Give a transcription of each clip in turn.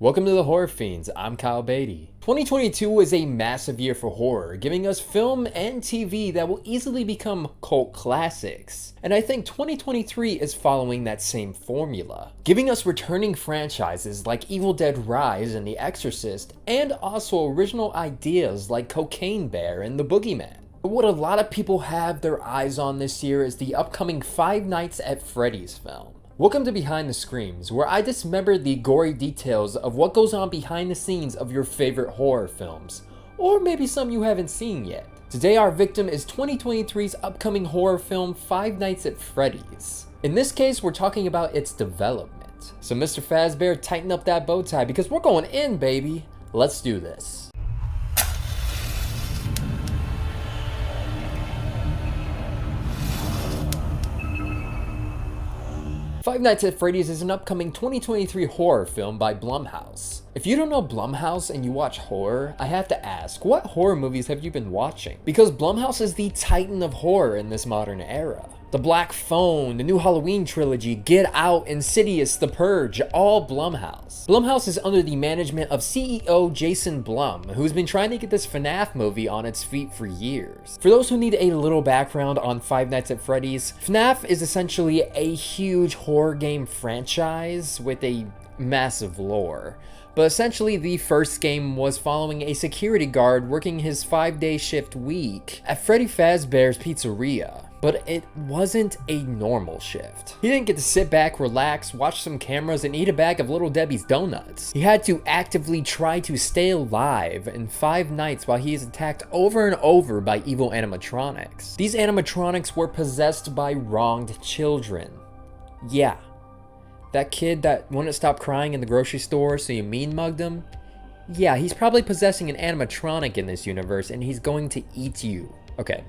Welcome to the Horror Fiends, I'm Kyle Beatty. 2022 was a massive year for horror, giving us film and TV that will easily become cult classics. And I think 2023 is following that same formula, giving us returning franchises like Evil Dead Rise and The Exorcist, and also original ideas like Cocaine Bear and The Boogeyman. But what a lot of people have their eyes on this year is the upcoming Five Nights at Freddy's film. Welcome to Behind the Screams, where I dismember the gory details of what goes on behind the scenes of your favorite horror films, or maybe some you haven't seen yet. Today our victim is 2023's upcoming horror film Five Nights at Freddy's. In this case, we're talking about its development. So Mr. Fazbear, tighten up that bow tie because we're going in, baby. Let's do this. Five Nights at Freddy's is an upcoming 2023 horror film by Blumhouse. If you don't know Blumhouse and you watch horror, I have to ask, what horror movies have you been watching? Because Blumhouse is the titan of horror in this modern era. The Black Phone, the new Halloween trilogy, Get Out, Insidious, The Purge, all Blumhouse. Blumhouse is under the management of CEO Jason Blum, who's been trying to get this FNAF movie on its feet for years. For those who need a little background on Five Nights at Freddy's, FNAF is essentially a huge horror game franchise with a massive lore. But essentially, the first game was following a security guard working his 5-day shift week at Freddy Fazbear's Pizzeria. But it wasn't a normal shift. He didn't get to sit back, relax, watch some cameras, and eat a bag of Little Debbie's donuts. He had to actively try to stay alive in 5 nights while he is attacked over and over by evil animatronics. These animatronics were possessed by wronged children. Yeah. That kid that wouldn't stop crying in the grocery store so you mean mugged him? Yeah, he's probably possessing an animatronic in this universe and he's going to eat you. Okay,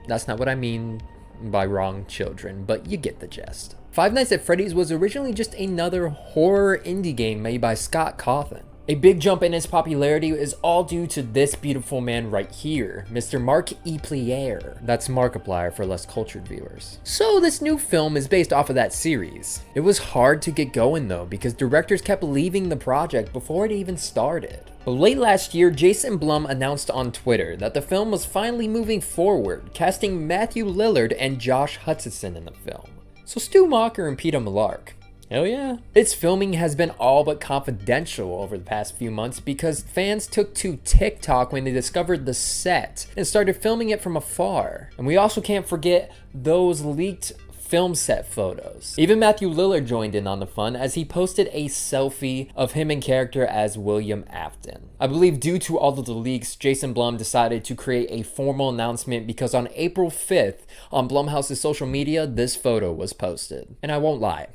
that's not what I mean by wrong children, but you get the gist. Five Nights at Freddy's was originally just another horror indie game made by Scott Cawthon. A big jump in its popularity is all due to this beautiful man right here, Mr. Mark E. Plier. That's Markiplier for less cultured viewers. So this new film is based off of that series. It was hard to get going though, because directors kept leaving the project before it even started. But late last year, Jason Blum announced on Twitter that the film was finally moving forward, casting Matthew Lillard and Josh Hutcherson in the film. So Stu Macher and Peter Millark. Hell yeah. Its filming has been all but confidential over the past few months because fans took to TikTok when they discovered the set and started filming it from afar. And we also can't forget those leaked film set photos. Even Matthew Lillard joined in on the fun as he posted a selfie of him in character as William Afton. I believe due to all of the leaks, Jason Blum decided to create a formal announcement because on April 5th on Blumhouse's social media, this photo was posted. And I won't lie,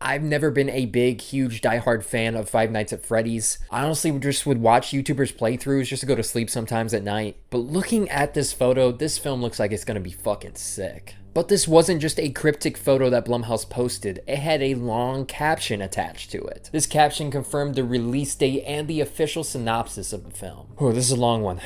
I've never been a big, huge, diehard fan of Five Nights at Freddy's. I honestly just would watch YouTubers playthroughs just to go to sleep sometimes at night. But looking at this photo, this film looks like it's gonna be fucking sick. But this wasn't just a cryptic photo that Blumhouse posted, it had a long caption attached to it. This caption confirmed the release date and the official synopsis of the film. Oh, this is a long one.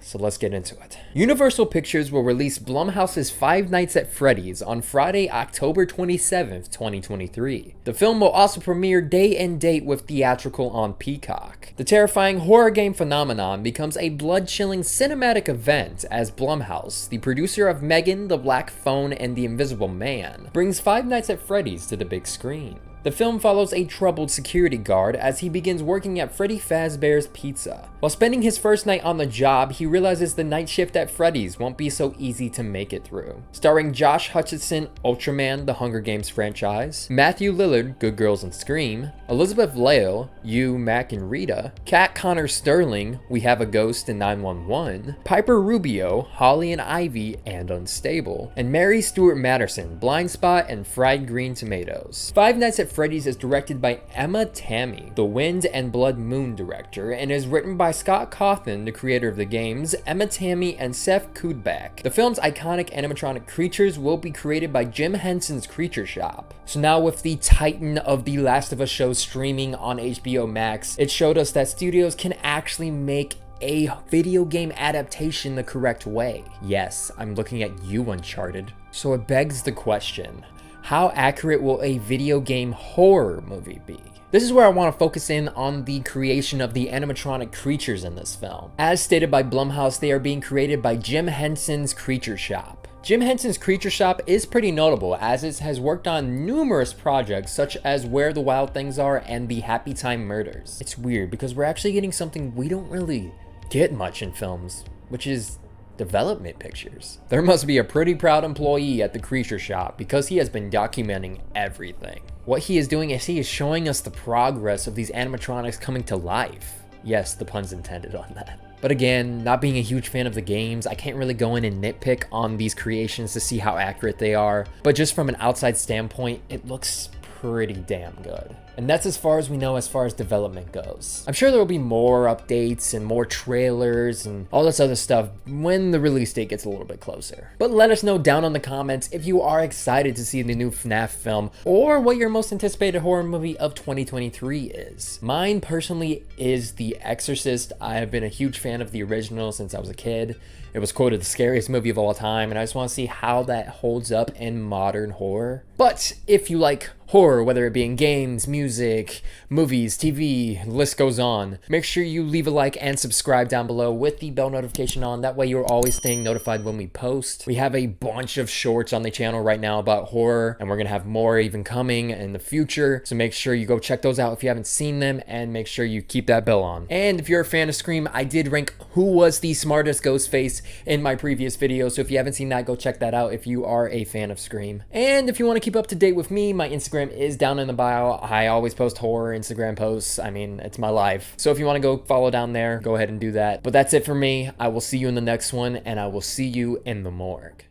So let's get into it. Universal Pictures will release Blumhouse's Five Nights at Freddy's on Friday, October 27th, 2023. The film will also premiere day and date with theatrical on Peacock. The terrifying horror game phenomenon becomes a blood-chilling cinematic event as Blumhouse, the producer of Megan, The Black Phone, and The Invisible Man, brings Five Nights at Freddy's to the big screen. The film follows a troubled security guard as he begins working at Freddy Fazbear's Pizza. While spending his first night on the job, he realizes the night shift at Freddy's won't be so easy to make it through. Starring Josh Hutcherson, Ultraman, the Hunger Games franchise, Matthew Lillard, Good Girls and Scream, Elizabeth Leo, You, Mac and Rita, Kat Connor Sterling, We Have a Ghost in 911, Piper Rubio, Holly and Ivy, and Unstable, and Mary Stuart Matterson, Blind Spot and Fried Green Tomatoes. Five Nights at Freddy's is directed by Emma Tammy, the Wind and Blood Moon director, and is written by Scott Cawthon, the creator of the games, Emma Tammy, and Seth Kudbak. The film's iconic animatronic creatures will be created by Jim Henson's Creature Shop. So now with the titan of The Last of Us show streaming on HBO Max, it showed us that studios can actually make a video game adaptation the correct way. Yes, I'm looking at you, Uncharted. So it begs the question, how accurate will a video game horror movie be? This is where I want to focus in on the creation of the animatronic creatures in this film. As stated by Blumhouse, they are being created by Jim Henson's Creature Shop. Jim Henson's Creature Shop is pretty notable as it has worked on numerous projects such as Where the Wild Things Are and the Happy Time Murders. It's weird because we're actually getting something we don't really get much in films, which is development pictures. There must be a pretty proud employee at the Creature Shop because he has been documenting everything. What he is doing is he is showing us the progress of these animatronics coming to life. Yes, the pun's intended on that. But again, not being a huge fan of the games, I can't really go in and nitpick on these creations to see how accurate they are. But just from an outside standpoint, it looks pretty damn good. And that's as far as we know as far as development goes. I'm sure there will be more updates and more trailers and all this other stuff when the release date gets a little bit closer. But let us know down in the comments if you are excited to see the new FNAF film or what your most anticipated horror movie of 2023 is. Mine personally is The Exorcist. I have been a huge fan of the original since I was a kid. It was quoted the scariest movie of all time, and I just want to see how that holds up in modern horror. But if you like horror, whether it be in games, music, movies, TV, the list goes on, make sure you leave a like and subscribe down below with the bell notification on. That way you're always staying notified when we post. We have a bunch of shorts on the channel right now about horror, and we're gonna have more even coming in the future. So make sure you go check those out if you haven't seen them, and make sure you keep that bell on. And if you're a fan of Scream, I did rank who was the smartest ghost face in my previous video. So if you haven't seen that, go check that out if you are a fan of Scream. And if you want to keep up to date with me, my Instagram is down in the bio. I always post horror Instagram posts. I mean, it's my life. So if you want to go follow down there, go ahead and do that. But that's it for me. I will see you in the next one, and I will see you in the morgue.